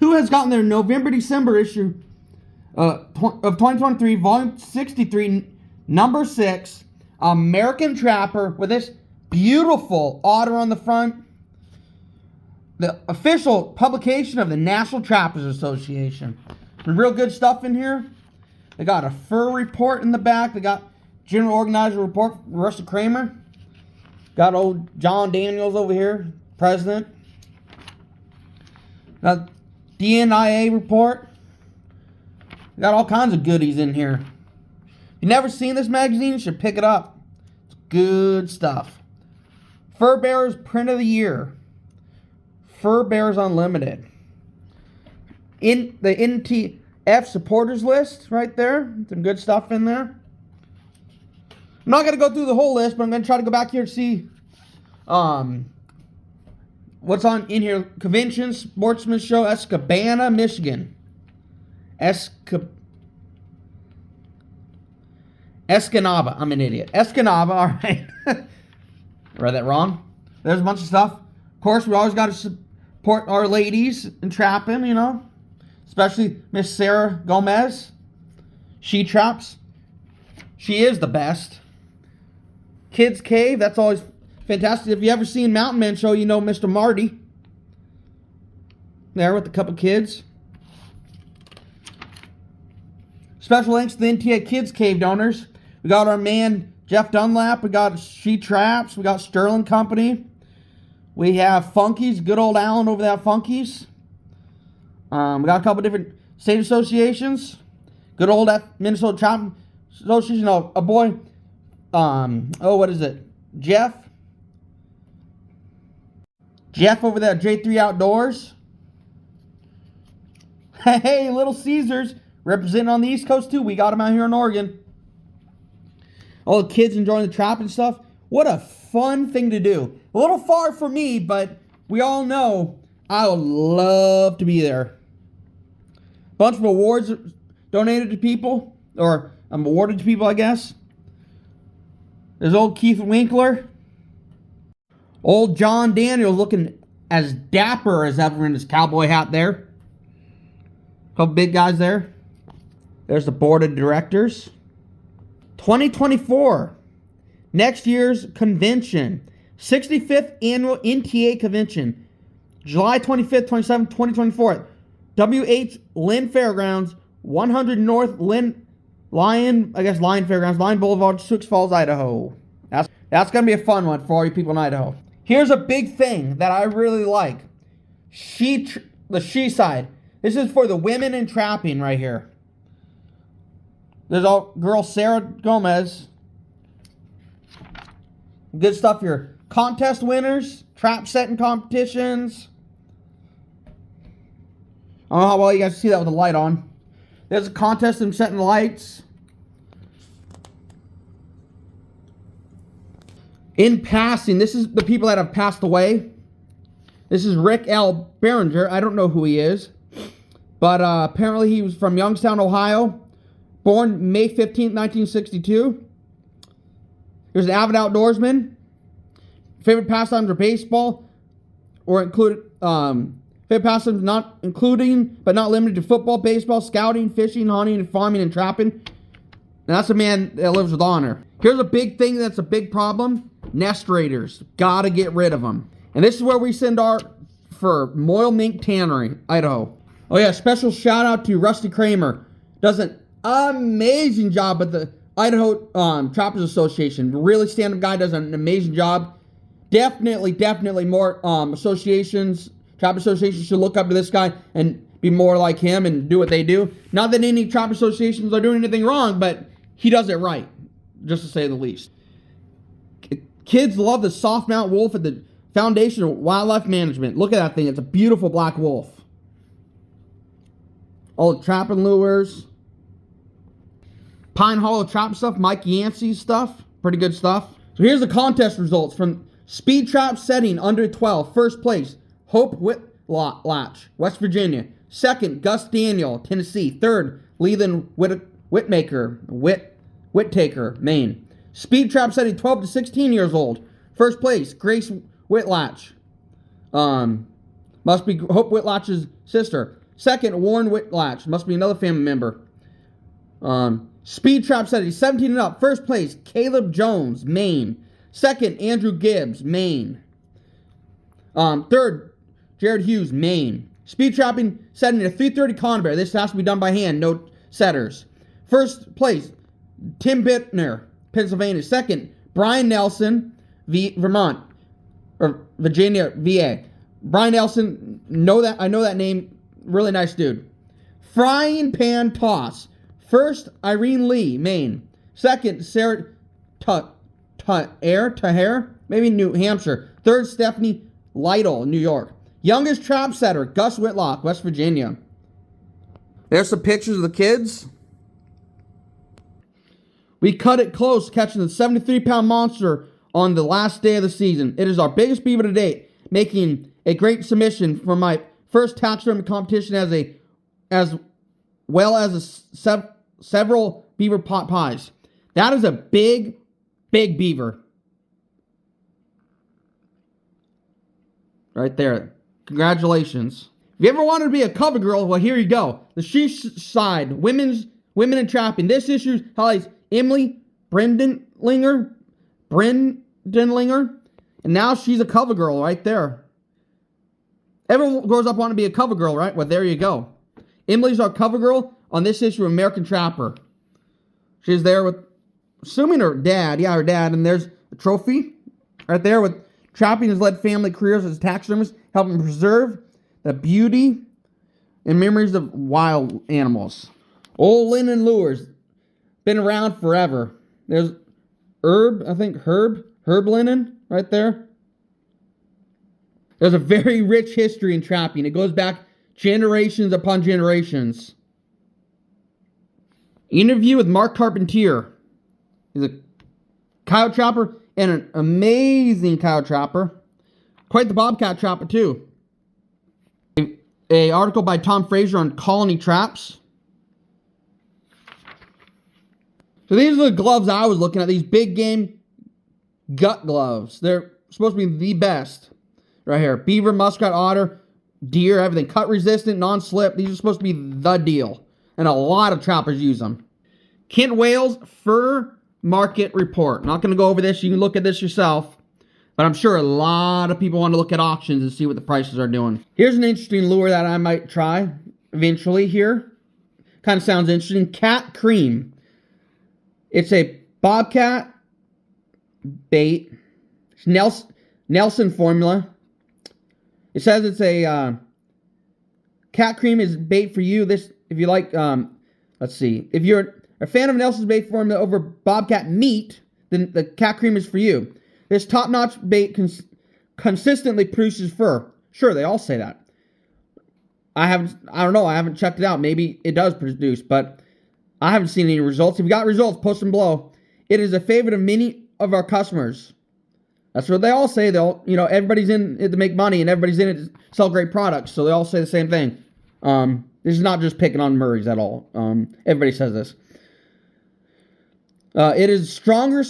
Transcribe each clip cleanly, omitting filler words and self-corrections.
Who has gotten their November-December issue of 2023, volume 63, number 6, American Trapper, with this beautiful otter on the front. The official publication of the National Trappers Association. Some real good stuff in here. They got a fur report in the back. They got general organizer report from Rusty Kramer. Got old John Daniels over here, president. Got DNIA report. Got all kinds of goodies in here. If you've never seen this magazine, you should pick it up. It's good stuff. Fur Bearers Print of the Year. Fur Bearers Unlimited. In the NTF supporters list right there. Some good stuff in there. I'm not going to go through the whole list, but I'm going to try to go back here to see what's on in here. Convention Sportsman Show, Escanaba, Michigan. Escanaba. I'm an idiot. Escanaba, all right. Read that wrong. There's a bunch of stuff. Of course, we always got to support our ladies in trapping, you know. Especially Miss Sarah Gomez. She traps. She is the best. Kids Cave, that's always fantastic. If you ever seen Mountain Man Show, you know Mr. Marty. There with a couple kids. Special thanks to the NTA Kids Cave donors. We got our man Jeff Dunlap. We got She Traps. We got Sterling Company. We have Funkies. Good old Alan over there at Funkies. We got a couple different state associations. Good old Minnesota Trapping Association. Oh, a boy. What is it? Jeff over there at J3 Outdoors. Hey, Little Caesars. Representing on the East Coast, too. We got them out here in Oregon. All the kids enjoying the trapping stuff. What a fun thing to do. A little far for me, but we all know I would love to be there. Bunch of awards donated to people. Or awarded to people, I guess. There's old Keith Winkler. Old John Daniels looking as dapper as ever in his cowboy hat there. Couple big guys there. There's the board of directors. 2024. Next year's convention. 65th annual NTA convention. July 25th, 27th, 2024. W.H. Lynn Fairgrounds. 100 North Lion Fairgrounds. Lion Boulevard, Sioux Falls, Idaho. That's going to be a fun one for all you people in Idaho. Here's a big thing that I really like. The she side. This is for the women in trapping right here. There's all girl Sarah Gomez. Good stuff here. Contest winners, trap setting competitions. I don't know how well you guys see that with the light on. There's a contest in setting lights. In passing, this is the people that have passed away. This is Rick L. Behringer. I don't know who he is. But apparently he was from Youngstown, Ohio. Born May 15th, 1962. He was an avid outdoorsman. Favorite pastimes are baseball. Or included... favorite pastimes not including, but not limited to football, baseball, scouting, fishing, hunting, and farming, and trapping. And that's a man that lives with honor. Here's a big thing that's a big problem. Nest raiders. Gotta get rid of them. And this is where we send our for Moyle Mink Tannery, Idaho. Oh yeah, special shout out to Rusty Kramer. Does an amazing job at the Idaho Trappers Association. Really stand-up guy, does an amazing job. Definitely more associations, trapper associations should look up to this guy and be more like him and do what they do. Not that any trapper associations are doing anything wrong, but he does it right, just to say the least. Kids love the soft mount wolf at the Foundation of Wildlife Management. Look at that thing. It's a beautiful black wolf. All the trapping lures. Pine Hollow trap stuff. Mike Yancey's stuff. Pretty good stuff. So here's the contest results from Speed Trap Setting under 12. First place, Hope Whitlatch, West Virginia. Second, Gus Daniel, Tennessee. Third, Leland Whittaker, Maine. Speed Trap Setting 12 to 16 years old. First place, Grace Whitlatch. Must be Hope Whitlatch's sister. Second, Warren Whitlatch. Must be another family member. Speed Trap said he's 17 and up. First place, Caleb Jones, Maine. Second, Andrew Gibbs, Maine. Third, Jared Hughes, Maine. Speed Trapping setting a 330 Conbear. This has to be done by hand, no setters. First place, Tim Bittner, Pennsylvania. Second, Brian Nelson, Vermont. Or Virginia, VA. Brian Nelson, I know that name. Really nice dude. Frying Pan Toss. First, Irene Lee, Maine. Second, Sarah Taher, maybe New Hampshire. Third, Stephanie Lytle, New York. Youngest trap setter, Gus Whitlock, West Virginia. There's some pictures of the kids. We cut it close, catching the 73-pound monster on the last day of the season. It is our biggest beaver to date, making a great submission for my first taxidermy competition as well as several beaver pot pies. That is a big, big beaver. Right there. Congratulations. If you ever wanted to be a cover girl, well, here you go. The She Side, Women in Trapping. This issue highlights Emily Brendanlinger, and now she's a cover girl right there. Everyone grows up wanting to be a cover girl, right? Well, there you go. Emily's our cover girl on this issue of American Trapper. She's there with, assuming her dad. Yeah, her dad. And there's a trophy right there with trapping has led family careers as taxidermists, helping preserve the beauty and memories of wild animals. Old Linen Lures. Been around forever. There's Herb Linen right there. There's a very rich history in trapping. It goes back generations upon generations. Interview with Mark Carpentier. He's a coyote trapper and an amazing coyote trapper. Quite the bobcat trapper too. A article by Tom Fraser on colony traps. So these are the gloves I was looking at. These big game gut gloves. They're supposed to be the best. Right here. Beaver, muskrat, otter, deer, everything. Cut resistant, non-slip. These are supposed to be the deal. And a lot of trappers use them. Kent Wales Fur Market Report. Not going to go over this. You can look at this yourself. But I'm sure a lot of people want to look at auctions and see what the prices are doing. Here's an interesting lure that I might try eventually here. Kind of sounds interesting. Cat Cream. It's a bobcat bait. It's Nelson formula. It says it's a Cat Cream is bait for you. This, if you like, let's see. If you're a fan of Nelson's bait formula over bobcat meat, then the Cat Cream is for you. This top-notch bait consistently produces fur. Sure, they all say that. I don't know. I haven't checked it out. Maybe it does produce, but I haven't seen any results. If you got results, post them below. It is a favorite of many of our customers. That's what they all say. Everybody's in it to make money, and everybody's in it to sell great products. So they all say the same thing. This is not just picking on Murray's at all. Everybody says this. It is the stronger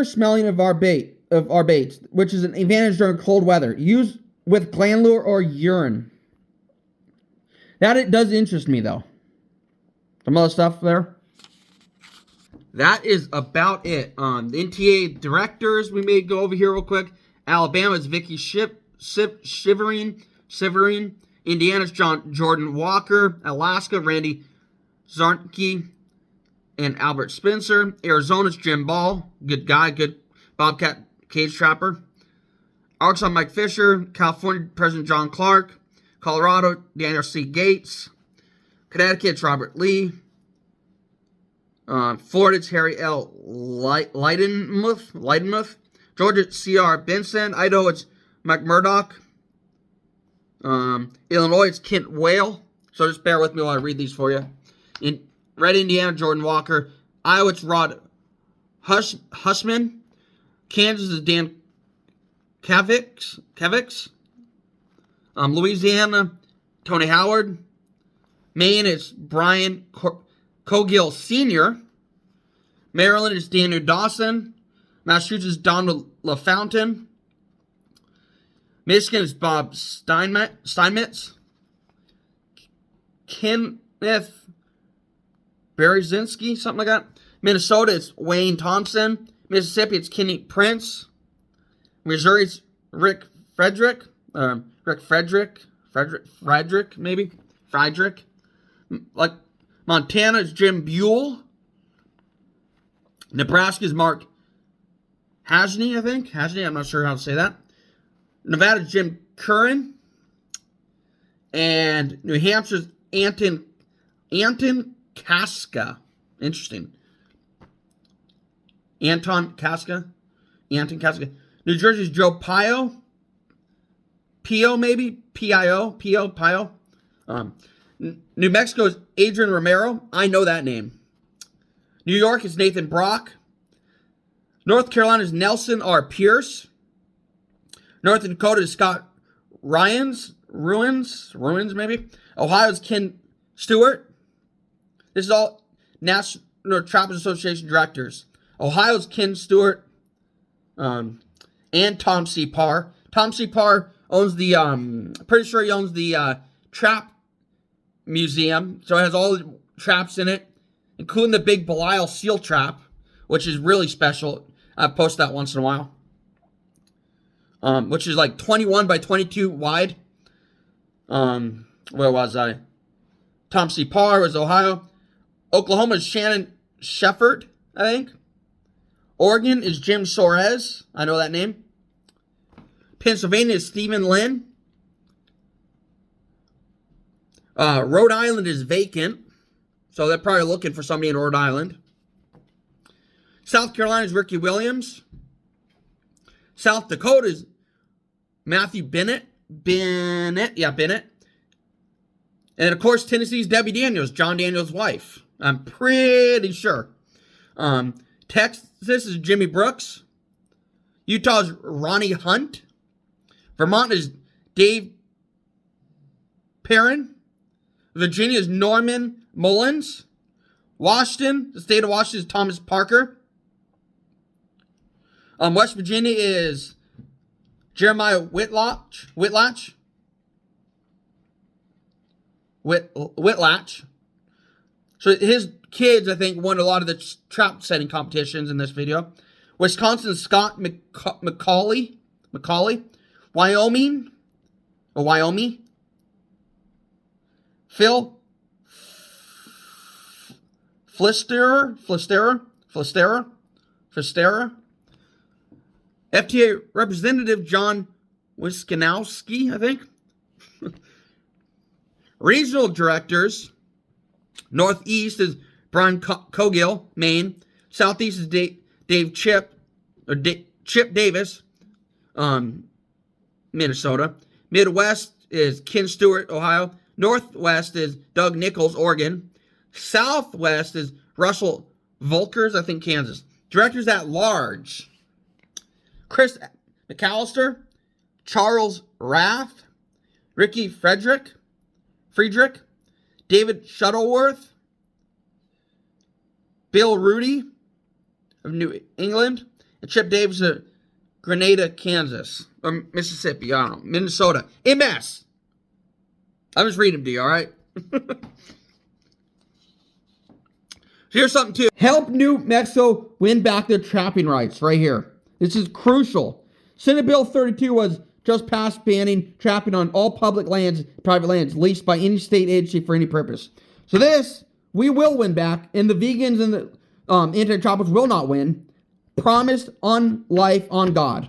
smelling of our baits, which is an advantage during cold weather. Used with gland lure or urine. That it does interest me though. Some other stuff there. That is about it. The NTA directors, we may go over here real quick. Alabama's Vicky Shivering. Indiana's Jordan Walker. Alaska, Randy Zarnke and Albert Spencer. Arizona's Jim Ball. Good guy, good bobcat cage trapper. Arkansas, Mike Fisher. California, President John Clark. Colorado, Daniel C. Gates. Connecticut's Robert Lee. Florida's Harry L. Leidenmuth. Georgia, C.R. Benson. Idaho, it's Mike Murdoch. Illinois, it's Kent Whale. So just bear with me while I read these for you. In Red Indiana, Jordan Walker. Iowa, it's Rod Hussman. Kansas is Dan Kevix. Louisiana, Tony Howard. Maine, it's Brian Cogill Sr. Maryland is Daniel Dawson. Massachusetts, Donald LaFountain. Michigan is Bob Steinmetz. Kenneth Berezzinski, something like that. Minnesota, it's Wayne Thompson. Mississippi, it's Kenny Prince. Missouri, it's Rick Frederick. Frederick, maybe. Friedrich. Like Montana, it's Jim Buell. Nebraska's Mark Hasney, I think. Hasney, I'm not sure how to say that. Nevada's Jim Curran. And New Hampshire's Anton Casca. Interesting. Anton Casca. New Jersey's Joe Pio. Pio, maybe? Pio. New Mexico's Adrian Romero. I know that name. New York is Nathan Brock. North Carolina's Nelson R. Pierce. North Dakota is Scott Ruins, maybe. Ohio's Ken Stewart. This is all National Trappers Association directors. Ohio's Ken Stewart, and Tom C. Parr. Tom C. Parr owns the, pretty sure he owns the Trap Museum. So it has all the traps in it, including the big Belial seal trap, which is really special. I post that once in a while. Which is like 21 by 22 wide. Where was I? Tom C. Parr was Ohio. Oklahoma's Shannon Sheffert, I think. Oregon is Jim Soares. I know that name. Pennsylvania is Stephen Lynn. Rhode Island is vacant. So they're probably looking for somebody in Rhode Island. South Carolina is Ricky Williams. South Dakota is Matthew Bennett. Bennett. And of course, Tennessee's Debbie Daniels, John Daniels' wife. I'm pretty sure. Texas is Jimmy Brooks. Utah's Ronnie Hunt. Vermont is Dave Perrin. Virginia's Norman Mullins. Washington, the state of Washington, is Thomas Parker. West Virginia is Jeremiah Whitlatch. So his kids, I think, won a lot of the trap setting competitions in this video. Wisconsin's Scott McCauley. Wyoming. Phil Flistera. FTA Representative John Wiskanowski, I think. Regional directors. Northeast is Brian Cogill, Maine. Southeast is Chip Davis, Minnesota. Midwest is Ken Stewart, Ohio. Northwest is Doug Nichols, Oregon. Southwest is Russell Volkers, I think, Kansas. Directors at large. Chris McAllister, Charles Rath, Ricky Friedrich, David Shuttleworth, Bill Rudy of New England, and Chip Davis of Grenada, Kansas, or Mississippi, I don't know, Minnesota. MS. I'm just reading them to you, all right? Here's something too. Help New Mexico win back their trapping rights right here. This is crucial. Senate Bill 32 was just passed banning trapping on all public lands, private lands, leased by any state agency for any purpose. So this, we will win back, and the vegans and the anti-trappers will not win. Promised on life, on God.